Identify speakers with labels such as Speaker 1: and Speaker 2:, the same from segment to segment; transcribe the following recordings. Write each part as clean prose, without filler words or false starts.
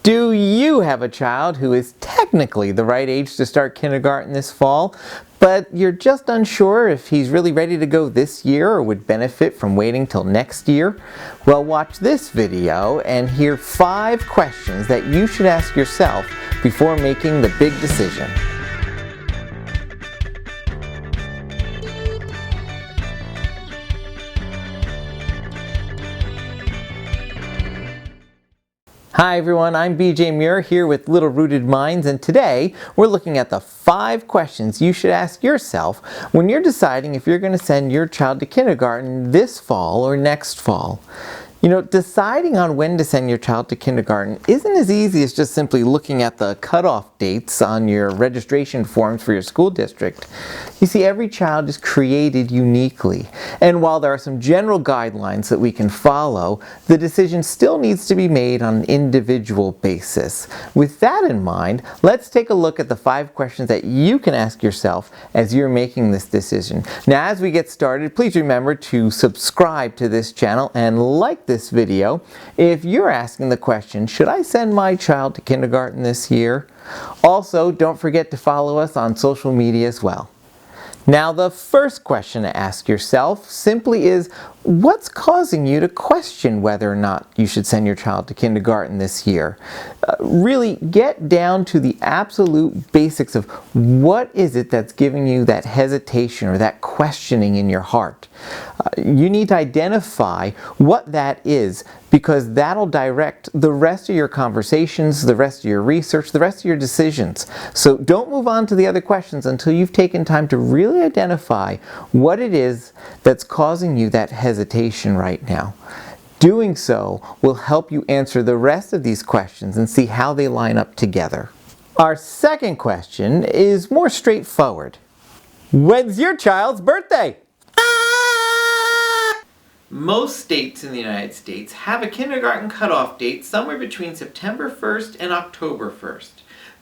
Speaker 1: Do you have a child who is technically the right age to start kindergarten this fall, but you're just unsure if he's really ready to go this year or would benefit from waiting till next year? Well, watch this video and hear 5 questions that you should ask yourself before making the big decision. Hi everyone, I'm BJ Muir here with Little Rooted Minds, and today we're looking at the 5 questions you should ask yourself when you're deciding if you're going to send your child to kindergarten this fall or next fall. You know, deciding on when to send your child to kindergarten isn't as easy as just simply looking at the cutoff dates on your registration forms for your school district. You see, every child is created uniquely, and while there are some general guidelines that we can follow, the decision still needs to be made on an individual basis. With that in mind, let's take a look at the 5 questions that you can ask yourself as you're making this decision. Now, as we get started, please remember to subscribe to this channel and like this video if you're asking the question, should I send my child to kindergarten this year? Also, don't forget to follow us on social media as well. Now, the first question to ask yourself simply is, what's causing you to question whether or not you should send your child to kindergarten this year? Really get down to the absolute basics of what is it that's giving you that hesitation or that questioning in your heart. You need to identify what that is, because that'll direct the rest of your conversations, the rest of your research, the rest of your decisions. So don't move on to the other questions until you've taken time to really identify what it is that's causing you that hesitation right now. Doing so will help you answer the rest of these questions and see how they line up together. Our second question is more straightforward. When's your child's birthday? Most states in the United States have a kindergarten cutoff date somewhere between September 1st and October 1st.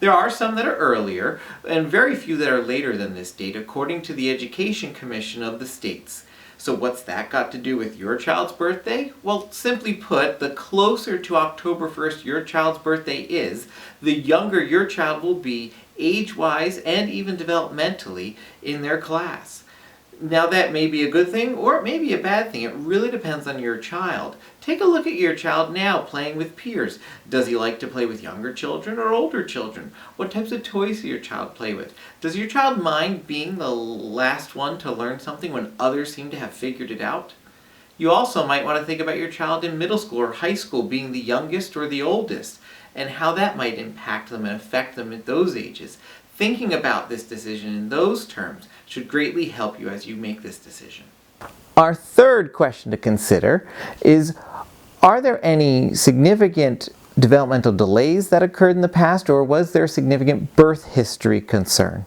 Speaker 1: There are some that are earlier, and very few that are later than this date, according to the Education Commission of the states. So what's that got to do with your child's birthday? Well, simply put, the closer to October 1st your child's birthday is, the younger your child will be age-wise and even developmentally in their class. Now, that may be a good thing or it may be a bad thing. It really depends on your child. Take a look at your child now playing with peers. Does he like to play with younger children or older children? What types of toys does your child play with? Does your child mind being the last one to learn something when others seem to have figured it out? You also might want to think about your child in middle school or high school being the youngest or the oldest, and how that might impact them and affect them at those ages. Thinking about this decision in those terms should greatly help you as you make this decision. Our third question to consider is, are there any significant developmental delays that occurred in the past, or was there significant birth history concern?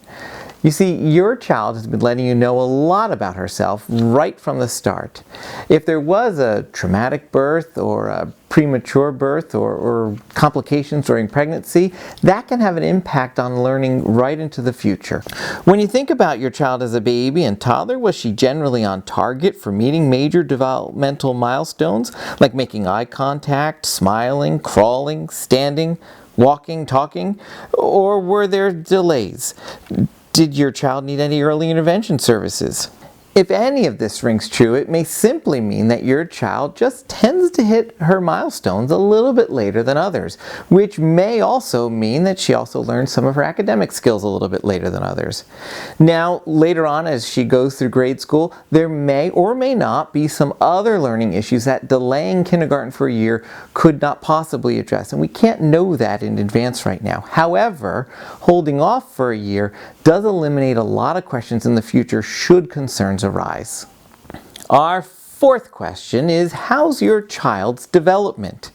Speaker 1: You see, your child has been letting you know a lot about herself right from the start. If there was a traumatic birth or a premature birth or complications during pregnancy, that can have an impact on learning right into the future. When you think about your child as a baby and toddler, was she generally on target for meeting major developmental milestones, like making eye contact, smiling, crawling, standing, walking, talking, or were there delays? Did your child need any early intervention services? If any of this rings true, it may simply mean that your child just tends to hit her milestones a little bit later than others, which may also mean that she also learns some of her academic skills a little bit later than others. Now, later on as she goes through grade school, there may or may not be some other learning issues that delaying kindergarten for a year could not possibly address, and we can't know that in advance right now. However, holding off for a year does eliminate a lot of questions in the future should concerns arise. Our fourth question is, how's your child's development?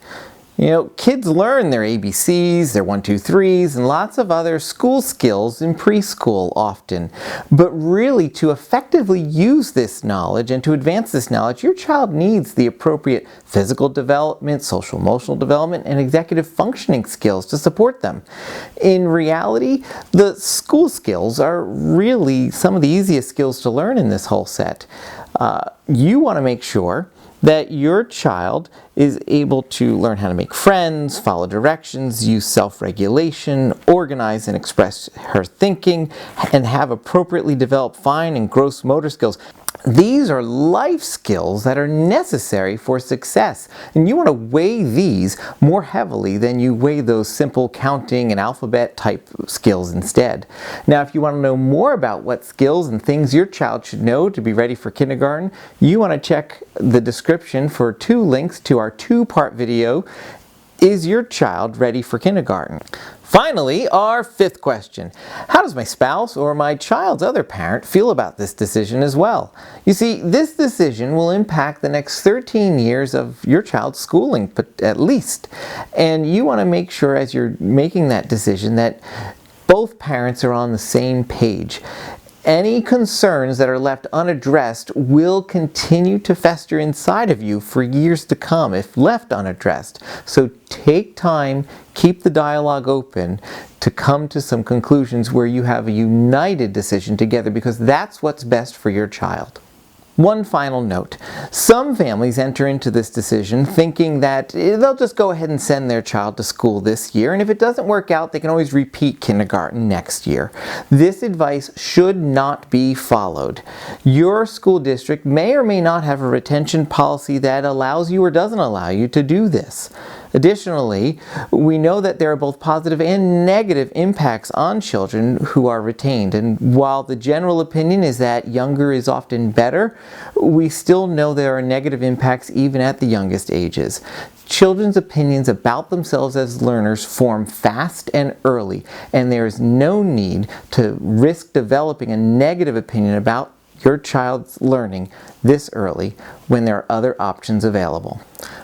Speaker 1: You know, kids learn their ABCs, their 1, 2, 3s, and lots of other school skills in preschool often. But really, to effectively use this knowledge and to advance this knowledge, your child needs the appropriate physical development, social emotional development, and executive functioning skills to support them. In reality, the school skills are really some of the easiest skills to learn in this whole set. You want to make sure that your child is able to learn how to make friends, follow directions, use self-regulation, organize and express her thinking, and have appropriately developed fine and gross motor skills. These are life skills that are necessary for success, and you want to weigh these more heavily than you weigh those simple counting and alphabet type skills instead. Now, if you want to know more about what skills and things your child should know to be ready for kindergarten, you want to check the description for 2 links to our 2-part video, Is Your Child Ready for Kindergarten? Finally, our 5th question. How does my spouse or my child's other parent feel about this decision as well? You see, this decision will impact the next 13 years of your child's schooling, at least. And you want to make sure as you're making that decision that both parents are on the same page. Any concerns that are left unaddressed will continue to fester inside of you for years to come if left unaddressed. So take time, keep the dialogue open to come to some conclusions where you have a united decision together, because that's what's best for your child. One final note. Some families enter into this decision thinking that they'll just go ahead and send their child to school this year, and if it doesn't work out, they can always repeat kindergarten next year. This advice should not be followed. Your school district may or may not have a retention policy that allows you or doesn't allow you to do this. Additionally, we know that there are both positive and negative impacts on children who are retained, and while the general opinion is that younger is often better, we still know there are negative impacts even at the youngest ages. Children's opinions about themselves as learners form fast and early, and there is no need to risk developing a negative opinion about your child's learning this early when there are other options available.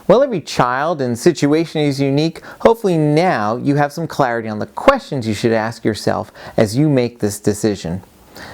Speaker 1: Well, every child and situation is unique. Hopefully now you have some clarity on the questions you should ask yourself as you make this decision.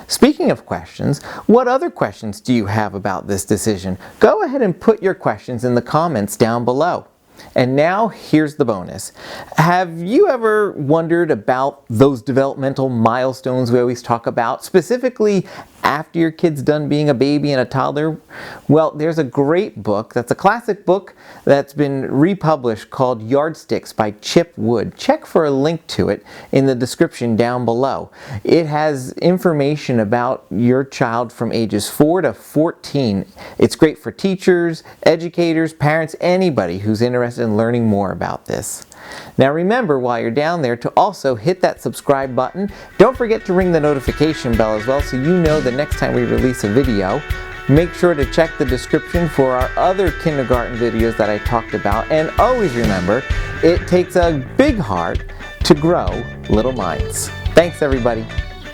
Speaker 1: Speaking of questions, what other questions do you have about this decision? Go ahead and put your questions in the comments down below. And now, here's the bonus. Have you ever wondered about those developmental milestones we always talk about, specifically after your kid's done being a baby and a toddler? Well, there's a great book that's a classic book that's been republished called Yardsticks by Chip Wood. Check for a link to it in the description down below. It has information about your child from ages 4 to 14. It's great for teachers, educators, parents, anybody who's interested in learning more about this. Now remember, while you're down there, to also hit that subscribe button. Don't forget to ring the notification bell as well so you know the next time we release a video. Make sure to check the description for our other kindergarten videos that I talked about. And always remember, it takes a big heart to grow little minds. Thanks, everybody.